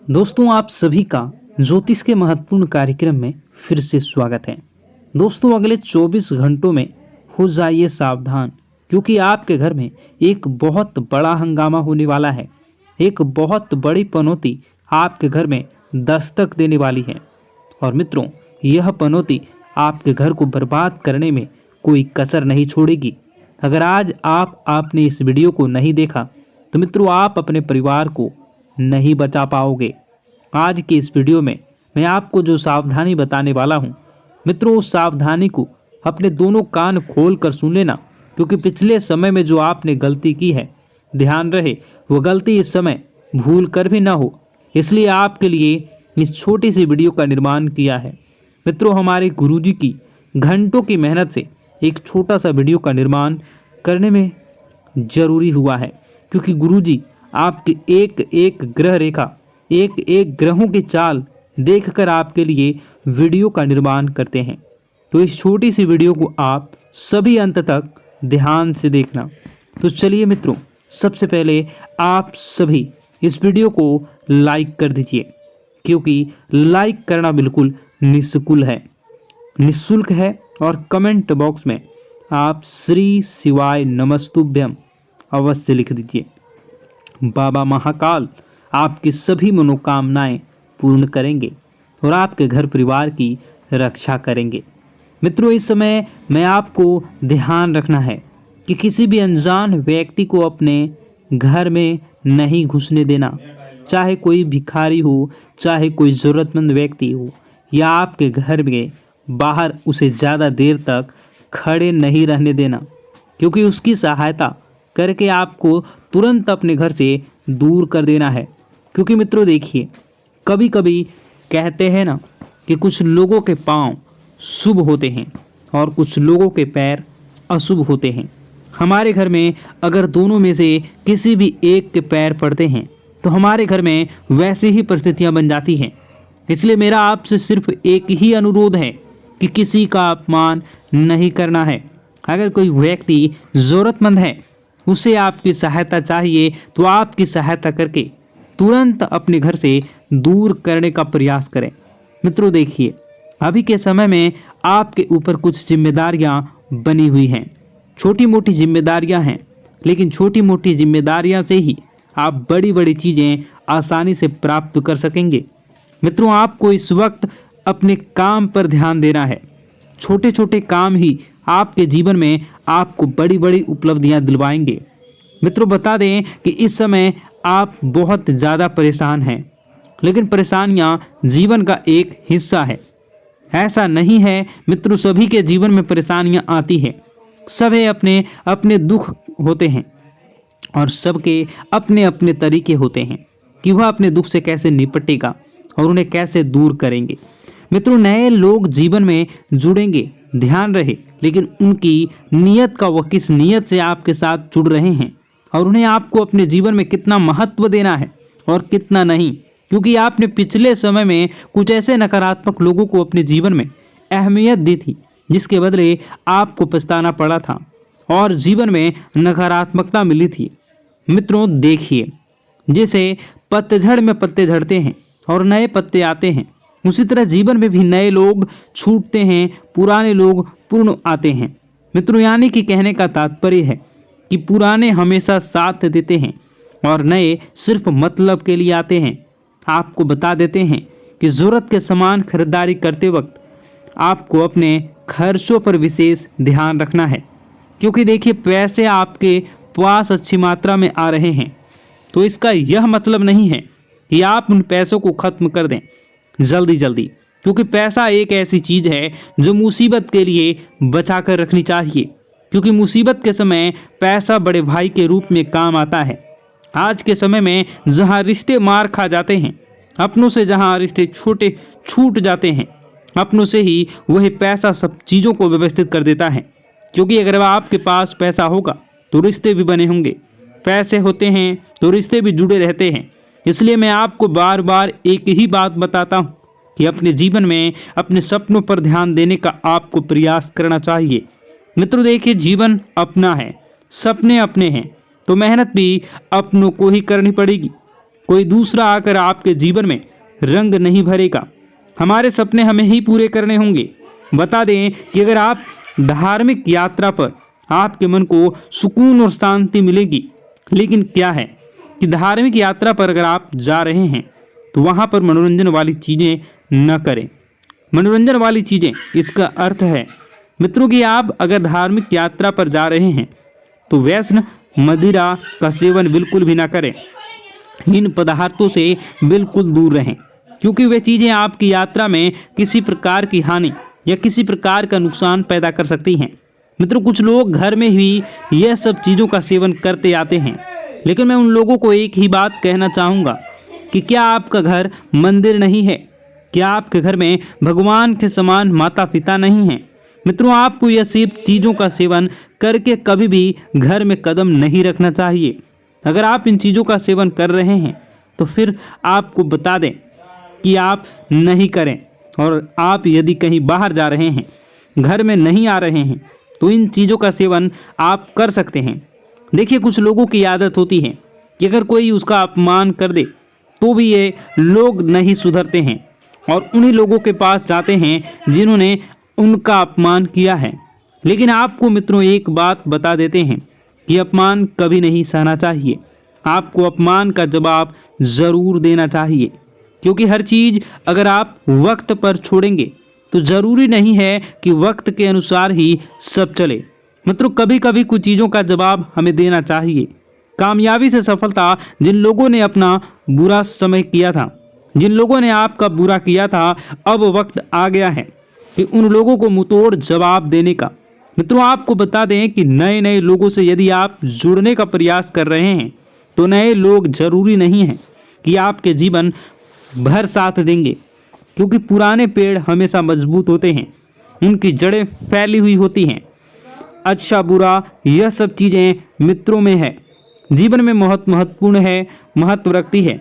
दोस्तों, आप सभी का ज्योतिष के महत्वपूर्ण कार्यक्रम में फिर से स्वागत है। दोस्तों, अगले 24 घंटों में हो जाइए सावधान, क्योंकि आपके घर में एक बहुत बड़ा हंगामा होने वाला है। एक बहुत बड़ी पनौती आपके घर में दस्तक देने वाली है। और मित्रों, यह पनौती आपके घर को बर्बाद करने में कोई कसर नहीं छोड़ेगी। अगर आज आपने इस वीडियो को नहीं देखा तो मित्रों, आप अपने परिवार को नहीं बचा पाओगे। आज के इस वीडियो में मैं आपको जो सावधानी बताने वाला हूं, मित्रों, उस सावधानी को अपने दोनों कान खोल कर सुन लेना, क्योंकि पिछले समय में जो आपने गलती की है, ध्यान रहे वो गलती इस समय भूल कर भी ना हो। इसलिए आपके लिए इस छोटी सी वीडियो का निर्माण किया है। मित्रों, हमारे गुरुजी की घंटों की मेहनत से एक छोटा सा वीडियो का निर्माण करने में जरूरी हुआ है, क्योंकि गुरुजी आपकी एक एक ग्रह रेखा, एक एक ग्रहों की चाल देखकर आपके लिए वीडियो का निर्माण करते हैं। तो इस छोटी सी वीडियो को आप सभी अंत तक ध्यान से देखना। तो चलिए मित्रों, सबसे पहले आप सभी इस वीडियो को लाइक कर दीजिए, क्योंकि लाइक करना बिल्कुल निःशुल्क है। और कमेंट बॉक्स में आप श्री शिवाय नमस्तुभ्यम अवश्य लिख दीजिए। बाबा महाकाल आपकी सभी मनोकामनाएं पूर्ण करेंगे और आपके घर परिवार की रक्षा करेंगे। मित्रों, इस समय मैं आपको ध्यान रखना है कि किसी भी अनजान व्यक्ति को अपने घर में नहीं घुसने देना। चाहे कोई भिखारी हो, चाहे कोई ज़रूरतमंद व्यक्ति हो, या आपके घर में बाहर उसे ज़्यादा देर तक खड़े नहीं रहने देना, क्योंकि उसकी सहायता करके आपको तुरंत अपने घर से दूर कर देना है। क्योंकि मित्रों देखिए, कभी कभी कहते हैं ना कि कुछ लोगों के पांव शुभ होते हैं और कुछ लोगों के पैर अशुभ होते हैं। हमारे घर में अगर दोनों में से किसी भी एक के पैर पड़ते हैं तो हमारे घर में वैसी ही परिस्थितियां बन जाती हैं। इसलिए मेरा आपसे सिर्फ एक ही अनुरोध है कि किसी का अपमान नहीं करना है। अगर कोई व्यक्ति ज़रूरतमंद है, उसे आपकी सहायता चाहिए, तो आपकी सहायता करके तुरंत अपने घर से दूर करने का प्रयास करें। मित्रों देखिए, अभी के समय में आपके ऊपर कुछ जिम्मेदारियां बनी हुई हैं। छोटी मोटी जिम्मेदारियां हैं, लेकिन छोटी मोटी जिम्मेदारियां से ही आप बड़ी बड़ी चीज़ें आसानी से प्राप्त कर सकेंगे। मित्रों, आपको इस वक्त अपने काम पर ध्यान देना है। छोटे छोटे काम ही आपके जीवन में आपको बड़ी बड़ी उपलब्धियां दिलवाएंगे। मित्रों, बता दें कि इस समय आप बहुत ज़्यादा परेशान हैं, लेकिन परेशानियां जीवन का एक हिस्सा है। ऐसा नहीं है मित्रों, सभी के जीवन में परेशानियां आती हैं। सभी अपने अपने दुख होते हैं और सबके अपने अपने तरीके होते हैं कि वह अपने दुख से कैसे निपटेगा और उन्हें कैसे दूर करेंगे। मित्रों, नए लोग जीवन में जुड़ेंगे, ध्यान रहे, लेकिन उनकी नीयत का, वह किस नीयत से आपके साथ जुड़ रहे हैं और उन्हें आपको अपने जीवन में कितना महत्व देना है और कितना नहीं। क्योंकि आपने पिछले समय में कुछ ऐसे नकारात्मक लोगों को अपने जीवन में अहमियत दी थी, जिसके बदले आपको पछताना पड़ा था और जीवन में नकारात्मकता मिली थी। मित्रों देखिए, जैसे पतझड़ में पत्ते झड़ते हैं और नए पत्ते आते हैं, उसी तरह जीवन में भी नए लोग छूटते हैं, पुराने लोग पूर्ण आते हैं। मित्रों, यानी कि कहने का तात्पर्य है कि पुराने हमेशा साथ देते हैं और नए सिर्फ मतलब के लिए आते हैं। आपको बता देते हैं कि ज़रूरत के सामान खरीदारी करते वक्त आपको अपने खर्चों पर विशेष ध्यान रखना है, क्योंकि देखिए, पैसे आपके पास अच्छी मात्रा में आ रहे हैं, तो इसका यह मतलब नहीं है कि आप उन पैसों को खत्म कर दें जल्दी जल्दी, क्योंकि पैसा एक ऐसी चीज़ है जो मुसीबत के लिए बचा कर रखनी चाहिए। क्योंकि मुसीबत के समय पैसा बड़े भाई के रूप में काम आता है। आज के समय में जहां रिश्ते मार खा जाते हैं, अपनों से जहां रिश्ते छोटे छूट जाते हैं, अपनों से ही वही पैसा सब चीज़ों को व्यवस्थित कर देता है। क्योंकि अगर आपके पास पैसा होगा तो रिश्ते भी बने होंगे, पैसे होते हैं तो रिश्ते भी जुड़े रहते हैं। इसलिए मैं आपको बार बार एक ही बात बताता हूँ कि अपने जीवन में अपने सपनों पर ध्यान देने का आपको प्रयास करना चाहिए। मित्रों देखिए, जीवन अपना है, सपने अपने हैं, तो मेहनत भी अपनों को ही करनी पड़ेगी। कोई दूसरा आकर आपके जीवन में रंग नहीं भरेगा। हमारे सपने हमें ही पूरे करने होंगे। बता दें कि अगर आप धार्मिक यात्रा पर आपके मन को सुकून और शांति मिलेगी, लेकिन क्या है कि धार्मिक यात्रा पर अगर आप जा रहे हैं तो वहाँ पर मनोरंजन वाली चीज़ें न करें। मनोरंजन वाली चीज़ें, इसका अर्थ है मित्रों कि आप अगर धार्मिक यात्रा पर जा रहे हैं तो व्यसन मदिरा का सेवन बिल्कुल भी ना करें। इन पदार्थों से बिल्कुल दूर रहें, क्योंकि वे चीज़ें आपकी यात्रा में किसी प्रकार की हानि या किसी प्रकार का नुकसान पैदा कर सकती हैं। मित्रों, कुछ लोग घर में ही यह सब चीज़ों का सेवन करते आते हैं, लेकिन मैं उन लोगों को एक ही बात कहना चाहूँगा कि क्या आपका घर मंदिर नहीं है? क्या आपके घर में भगवान के समान माता पिता नहीं हैं? मित्रों, आपको यह सब चीज़ों का सेवन करके कभी भी घर में कदम नहीं रखना चाहिए। अगर आप इन चीज़ों का सेवन कर रहे हैं तो फिर आपको बता दें कि आप नहीं करें, और आप यदि कहीं बाहर जा रहे हैं, घर में नहीं आ रहे हैं, तो इन चीज़ों का सेवन आप कर सकते हैं। देखिए, कुछ लोगों की आदत होती है कि अगर कोई उसका अपमान कर दे तो भी ये लोग नहीं सुधरते हैं और उन्हीं लोगों के पास जाते हैं जिन्होंने उनका अपमान किया है। लेकिन आपको मित्रों एक बात बता देते हैं कि अपमान कभी नहीं सहना चाहिए। आपको अपमान का जवाब ज़रूर देना चाहिए, क्योंकि हर चीज़ अगर आप वक्त पर छोड़ेंगे तो ज़रूरी नहीं है कि वक्त के अनुसार ही सब चले। मित्रों, कभी कभी कुछ चीज़ों का जवाब हमें देना चाहिए। कामयाबी से सफलता, जिन लोगों ने अपना बुरा समय किया था, जिन लोगों ने आपका बुरा किया था, अब वक्त आ गया है कि उन लोगों को मुंहतोड़ जवाब देने का। मित्रों, आपको बता दें कि नए नए लोगों से यदि आप जुड़ने का प्रयास कर रहे हैं तो नए लोग जरूरी नहीं हैं कि आपके जीवन भर साथ देंगे, क्योंकि पुराने पेड़ हमेशा मजबूत होते हैं, उनकी जड़ें फैली हुई होती हैं। अच्छा बुरा यह सब चीज़ें मित्रों में है, जीवन में बहुत महत्वपूर्ण है, महत्व रखती है।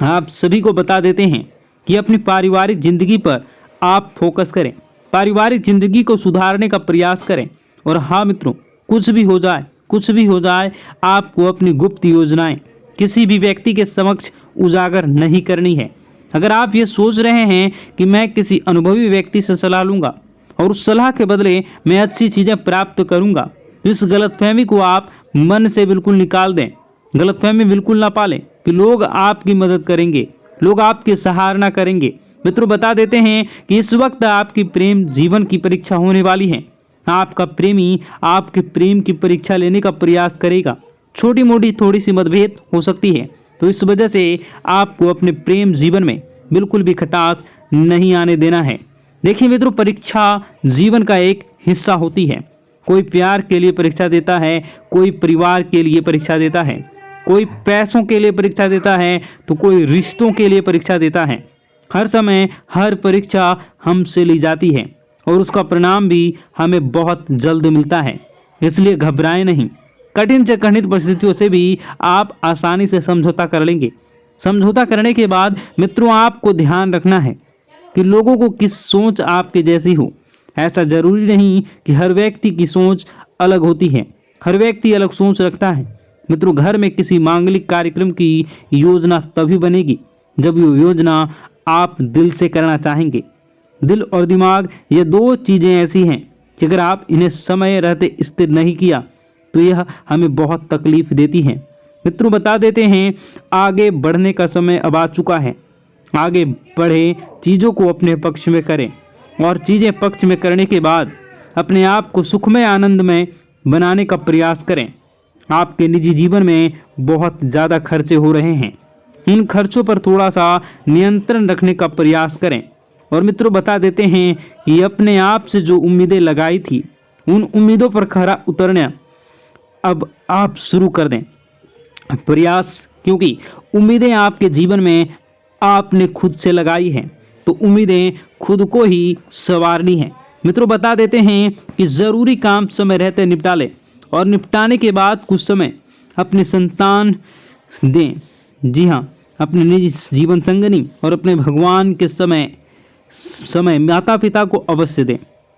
आप सभी को बता देते हैं कि अपनी पारिवारिक जिंदगी पर आप फोकस करें, पारिवारिक जिंदगी को सुधारने का प्रयास करें। और हाँ मित्रों, कुछ भी हो जाए, कुछ भी हो जाए, आपको अपनी गुप्त योजनाएं किसी भी व्यक्ति के समक्ष उजागर नहीं करनी है। अगर आप ये सोच रहे हैं कि मैं किसी अनुभवी व्यक्ति से सलाह लूँगा और उस सलाह के बदले मैं अच्छी चीज़ें प्राप्त करूँगा, तो इस गलतफहमी को आप मन से बिल्कुल निकाल दें। गलतफहमी बिल्कुल ना पालें कि लोग आपकी मदद करेंगे, लोग आपकी सराहना करेंगे। मित्रों, बता देते हैं कि इस वक्त आपकी प्रेम जीवन की परीक्षा होने वाली है। आपका प्रेमी आपके प्रेम की परीक्षा लेने का प्रयास करेगा। छोटी मोटी थोड़ी सी मतभेद हो सकती है, तो इस वजह से आपको अपने प्रेम जीवन में बिल्कुल भी खटास नहीं आने देना है। देखिए मित्रों, परीक्षा जीवन का एक हिस्सा होती है। कोई प्यार के लिए परीक्षा देता है, कोई परिवार के लिए परीक्षा देता है, कोई पैसों के लिए परीक्षा देता है, तो कोई रिश्तों के लिए परीक्षा देता है। हर समय हर परीक्षा हमसे ली जाती है और उसका परिणाम भी हमें बहुत जल्द मिलता है। इसलिए घबराएं नहीं। कठिन से कठिन परिस्थितियों से भी आप आसानी से समझौता कर लेंगे। समझौता करने के बाद मित्रों, आपको ध्यान रखना है कि लोगों को किस सोच आपके जैसी हो। ऐसा जरूरी नहीं कि हर व्यक्ति की सोच अलग होती है, हर व्यक्ति अलग सोच रखता है। मित्रों, घर में किसी मांगलिक कार्यक्रम की योजना तभी बनेगी जब वो योजना आप दिल से करना चाहेंगे। दिल और दिमाग, ये दो चीज़ें ऐसी हैं कि अगर आप इन्हें समय रहते स्थिर नहीं किया तो यह हमें बहुत तकलीफ देती हैं। मित्रों, बता देते हैं आगे बढ़ने का समय अब आ चुका है। आगे बढ़े, चीज़ों को अपने पक्ष में करें और चीज़ें पक्ष में करने के बाद अपने आप को सुखमय आनंदमय बनाने का प्रयास करें। आपके निजी जीवन में बहुत ज़्यादा खर्चे हो रहे हैं, इन खर्चों पर थोड़ा सा नियंत्रण रखने का प्रयास करें। और मित्रों, बता देते हैं कि अपने आप से जो उम्मीदें लगाई थी, उन उम्मीदों पर खरा उतरना अब आप शुरू कर दें प्रयास, क्योंकि उम्मीदें आपके जीवन में आपने खुद से लगाई हैं, तो उम्मीदें खुद को ही संवारनी है। मित्रों, बता देते हैं कि ज़रूरी काम समय रहते निपटा लें और निपटाने के बाद कुछ समय अपने संतान दें। जी हाँ, अपने निजी जीवन संगनी और अपने भगवान के समय माता पिता को अवश्य दें।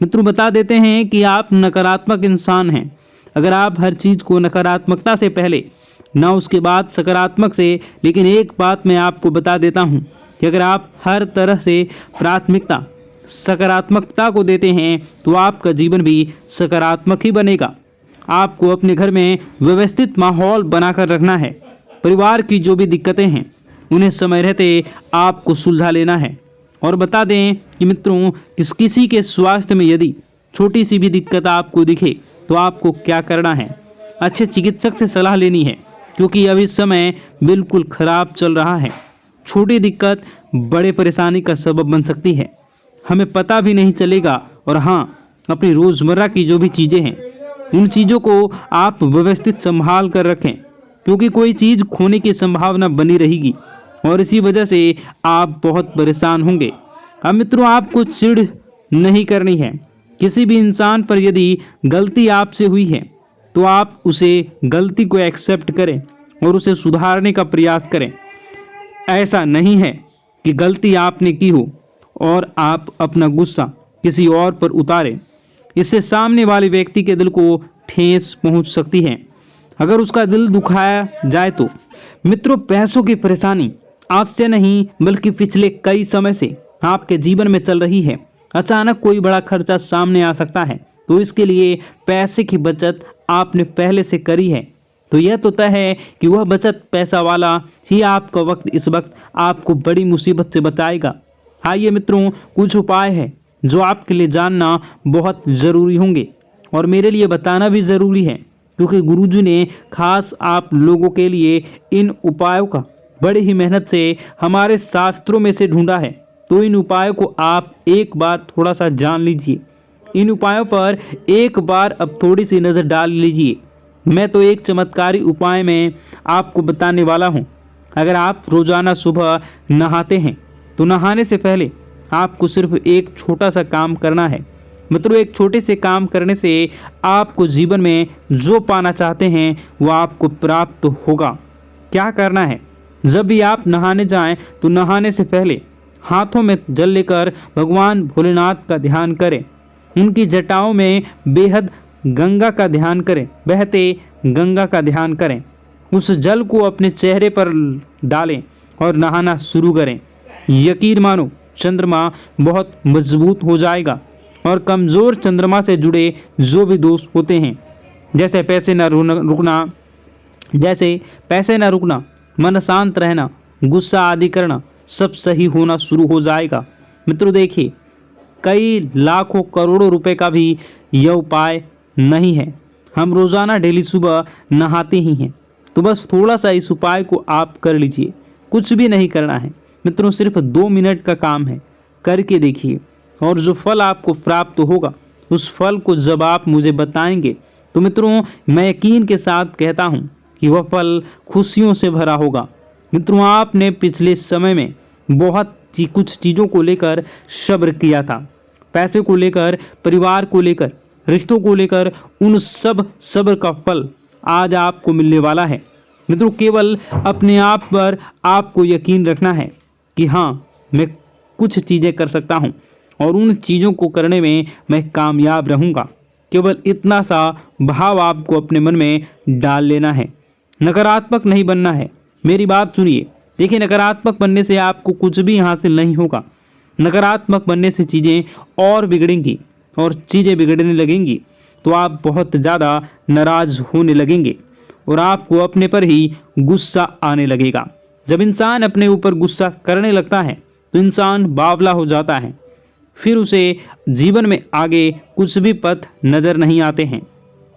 मित्रों, बता देते हैं कि आप नकारात्मक इंसान हैं। अगर आप हर चीज़ को नकारात्मकता से पहले ना उसके बाद सकारात्मक से। लेकिन एक बात मैं आपको बता देता हूँ कि अगर आप हर तरह से प्राथमिकता सकारात्मकता को देते हैं तो आपका जीवन भी सकारात्मक ही बनेगा। आपको अपने घर में व्यवस्थित माहौल बनाकर रखना है। परिवार की जो भी दिक्कतें हैं उन्हें समय रहते आपको सुलझा लेना है। और बता दें कि मित्रों, किसी के स्वास्थ्य में यदि छोटी सी भी दिक्कत आपको दिखे तो आपको क्या करना है, अच्छे चिकित्सक से सलाह लेनी है, क्योंकि अभी समय बिल्कुल खराब चल रहा है। छोटी दिक्कत बड़े परेशानी का सबब बन सकती है, हमें पता भी नहीं चलेगा। और हाँ, अपनी रोज़मर्रा की जो भी चीज़ें हैं उन चीज़ों को आप व्यवस्थित संभाल कर रखें, क्योंकि कोई चीज़ खोने की संभावना बनी रहेगी और इसी वजह से आप बहुत परेशान होंगे। अब मित्रों, आपको चिढ़ नहीं करनी है। किसी भी इंसान पर यदि गलती आपसे हुई है तो आप उसे गलती को एक्सेप्ट करें और उसे सुधारने का प्रयास करें। ऐसा नहीं है कि गलती आपने की हो और आप अपना गुस्सा किसी और पर उतारें। इससे सामने वाले व्यक्ति के दिल को ठेस पहुंच सकती है, अगर उसका दिल दुखाया जाए तो। मित्रों, पैसों की परेशानी आज से नहीं बल्कि पिछले कई समय से आपके जीवन में चल रही है। अचानक कोई बड़ा खर्चा सामने आ सकता है, तो इसके लिए पैसे की बचत आपने पहले से करी है तो यह तो तय है कि वह बचत पैसा वाला ही आपका वक्त इस वक्त आपको बड़ी मुसीबत से बचाएगा। आइए मित्रों, कुछ उपाय है जो आपके लिए जानना बहुत ज़रूरी होंगे और मेरे लिए बताना भी ज़रूरी है, क्योंकि गुरुजी ने खास आप लोगों के लिए इन उपायों का बड़ी ही मेहनत से हमारे शास्त्रों में से ढूंढा है। तो इन उपायों को आप एक बार थोड़ा सा जान लीजिए। इन उपायों पर एक बार अब थोड़ी सी नज़र डाल लीजिए। मैं तो एक चमत्कारी उपाय में आपको बताने वाला हूँ। अगर आप रोज़ाना सुबह नहाते हैं तो नहाने से पहले आपको सिर्फ एक छोटा सा काम करना है। मित्रों, एक छोटे से काम करने से आपको जीवन में जो पाना चाहते हैं वो आपको प्राप्त होगा। क्या करना है, जब भी आप नहाने जाएं तो नहाने से पहले हाथों में जल लेकर भगवान भोलेनाथ का ध्यान करें। उनकी जटाओं में बेहद गंगा का ध्यान करें, बहते गंगा का ध्यान करें। उस जल को अपने चेहरे पर डालें और नहाना शुरू करें। यकीन मानो, चंद्रमा बहुत मजबूत हो जाएगा और कमज़ोर चंद्रमा से जुड़े जो भी दोष होते हैं, जैसे पैसे न रुकना, मन शांत रहना, गुस्सा आदि करना, सब सही होना शुरू हो जाएगा। मित्रों देखिए, कई लाखों करोड़ों रुपए का भी यह उपाय नहीं है। हम रोज़ाना डेली सुबह नहाते ही हैं, तो बस थोड़ा सा इस उपाय को आप कर लीजिए। कुछ भी नहीं करना है मित्रों, सिर्फ 2 मिनट का काम है, करके देखिए। और जो फल आपको प्राप्त होगा उस फल को जब आप मुझे बताएंगे तो मित्रों, मैं यकीन के साथ कहता हूँ कि वह फल खुशियों से भरा होगा। मित्रों, आपने पिछले समय में बहुत कुछ चीज़ों को लेकर सब्र किया था, पैसे को लेकर, परिवार को लेकर, रिश्तों को लेकर, उन सब सब्र का फल आज आपको मिलने वाला है। मित्रों, केवल अपने आप पर आपको यकीन रखना है कि हाँ, मैं कुछ चीज़ें कर सकता हूँ और उन चीज़ों को करने में मैं कामयाब रहूँगा। केवल इतना सा भाव आपको अपने मन में डाल लेना है। नकारात्मक नहीं बनना है। मेरी बात सुनिए। देखिए, नकारात्मक बनने से आपको कुछ भी हासिल नहीं होगा। नकारात्मक बनने से चीज़ें और बिगड़ेंगी और चीज़ें बिगड़ने लगेंगी तो आप बहुत ज़्यादा नाराज़ होने लगेंगे और आपको अपने पर ही गुस्सा आने लगेगा। जब इंसान अपने ऊपर गुस्सा करने लगता है तो इंसान बावला हो जाता है, फिर उसे जीवन में आगे कुछ भी पथ नज़र नहीं आते हैं,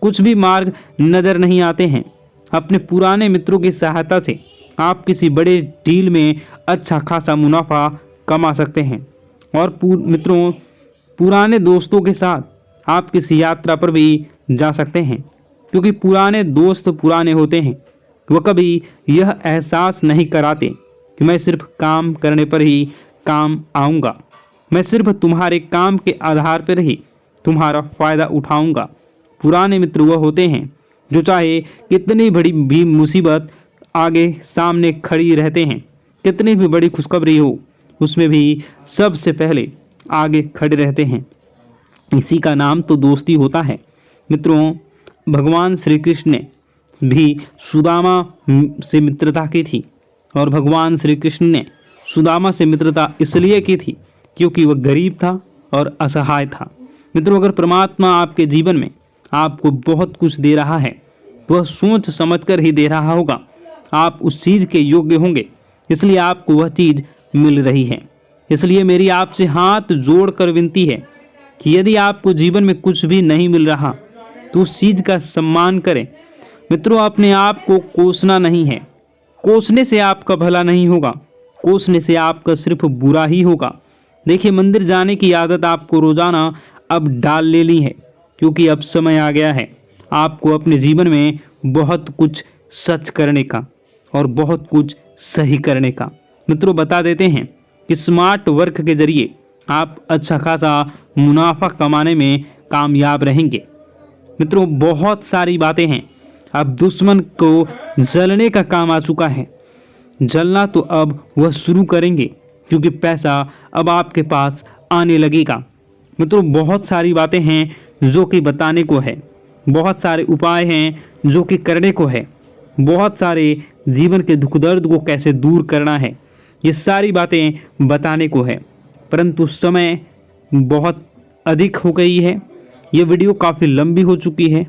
कुछ भी मार्ग नज़र नहीं आते हैं। अपने पुराने मित्रों की सहायता से आप किसी बड़े डील में अच्छा खासा मुनाफा कमा सकते हैं और मित्रों, पुराने दोस्तों के साथ आप किसी यात्रा पर भी जा सकते हैं, क्योंकि पुराने दोस्त पुराने होते हैं। वह कभी यह एहसास नहीं कराते कि मैं सिर्फ काम करने पर ही काम आऊँगा, मैं सिर्फ तुम्हारे काम के आधार पर ही तुम्हारा फ़ायदा उठाऊँगा। पुराने मित्र वह होते हैं जो चाहे कितनी बड़ी भी मुसीबत आगे सामने खड़ी रहते हैं, कितनी भी बड़ी खुशखबरी हो उसमें भी सबसे पहले आगे खड़े रहते हैं। इसी का नाम तो दोस्ती होता है। मित्रों, भगवान श्री कृष्ण ने भी सुदामा से मित्रता की थी और भगवान श्री कृष्ण ने सुदामा से मित्रता इसलिए की थी क्योंकि वह गरीब था और असहाय था। मित्रों, अगर परमात्मा आपके जीवन में आपको बहुत कुछ दे रहा है तो वह सोच समझकर ही दे रहा होगा। आप उस चीज़ के योग्य होंगे, इसलिए आपको वह चीज़ मिल रही है। इसलिए मेरी आपसे हाथ जोड़कर विनती है कि यदि आपको जीवन में कुछ भी नहीं मिल रहा तो उस चीज़ का सम्मान करें। मित्रों, अपने आप को कोसना नहीं है। कोसने से आपका भला नहीं होगा, कोसने से आपका सिर्फ बुरा ही होगा। देखिए, मंदिर जाने की आदत आपको रोजाना अब डाल लेनी है, क्योंकि अब समय आ गया है आपको अपने जीवन में बहुत कुछ सच करने का और बहुत कुछ सही करने का। मित्रों, बता देते हैं कि स्मार्ट वर्क के जरिए आप अच्छा खासा मुनाफा कमाने में कामयाब रहेंगे। मित्रों, बहुत सारी बातें हैं। अब दुश्मन को जलने का काम आ चुका है। जलना तो अब वह शुरू करेंगे, क्योंकि पैसा अब आपके पास आने लगेगा। मित्रों, बहुत सारी बातें हैं जो कि बताने को है, बहुत सारे उपाय हैं जो कि करने को है, बहुत सारे जीवन के दुख दर्द को कैसे दूर करना है, ये सारी बातें बताने को है। परंतु समय बहुत अधिक हो गई है, ये वीडियो काफ़ी लंबी हो चुकी है,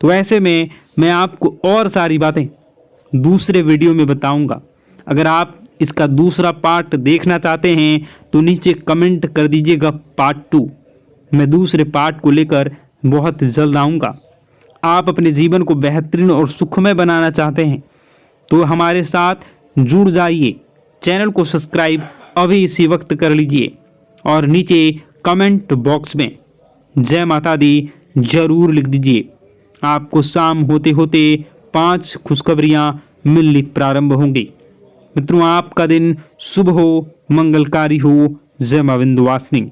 तो ऐसे में मैं आपको और सारी बातें दूसरे वीडियो में बताऊंगा। अगर आप इसका दूसरा पार्ट देखना चाहते हैं तो नीचे कमेंट कर दीजिएगा पार्ट 2। मैं दूसरे पार्ट को लेकर बहुत जल्द आऊँगा। आप अपने जीवन को बेहतरीन और सुखमय बनाना चाहते हैं तो हमारे साथ जुड़ जाइए। चैनल को सब्सक्राइब अभी इसी वक्त कर लीजिए और नीचे कमेंट बॉक्स में जय माता दी जरूर लिख दीजिए। आपको शाम होते होते 5 खुशखबरियाँ मिलनी प्रारंभ होंगी। मित्रों, आपका दिन शुभ हो, मंगलकारी हो। जय मां विंध्यवासिनी।